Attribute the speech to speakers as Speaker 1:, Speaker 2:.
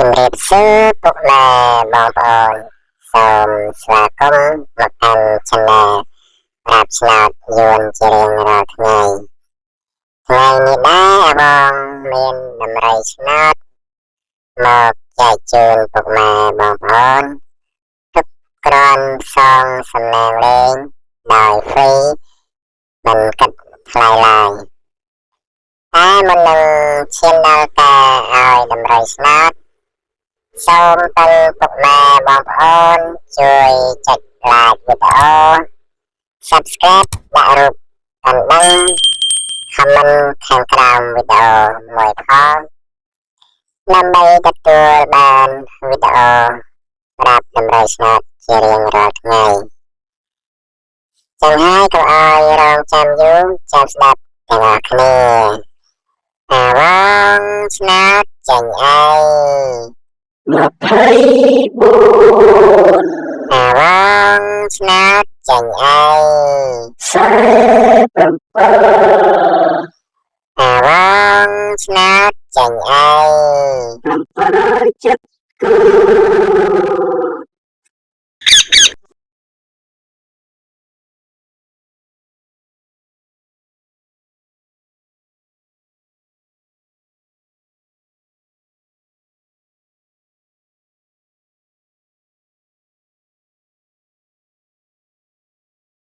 Speaker 1: ជំរាបសួរពុកម៉ែបងប្អូនសូមស្វាគមន៍មកកាន់ Channel ប្រាប់ឆ្នោតយួនជារៀងរាល់ថ្ងៃនេះដែរបងមានដំរីឆ្នោតមកចែកជូនពុកម៉ែបងប្អូនទុកគ្រាន់សងសំណាងលេងដោយ free មិនគិតថ្លៃឡើយតែមុននឹងឈានដល់ការឲ្យដំរីឆ្នោតសូមទៅពុកម៉ែបងប្អូនជួយចុច like វីដេអូ subscribe ដាក់រូបកណ្ដឹង comment ខាងក្រោមវីដេអូមួយផងដើម្បីទទួលបានវីដេអូប្រាប់ដំរីឆ្នោតជារៀងរាល់ថ្ងៃចឹងហើយកុំឲ្យរងចាំយូរចាំស្ដាប់ទាំងអស់គ្នាអាវងឆ្នោតចេញអី24អាវងឆ្នោតចេញអី47អាវងឆ្នោតចេញអី779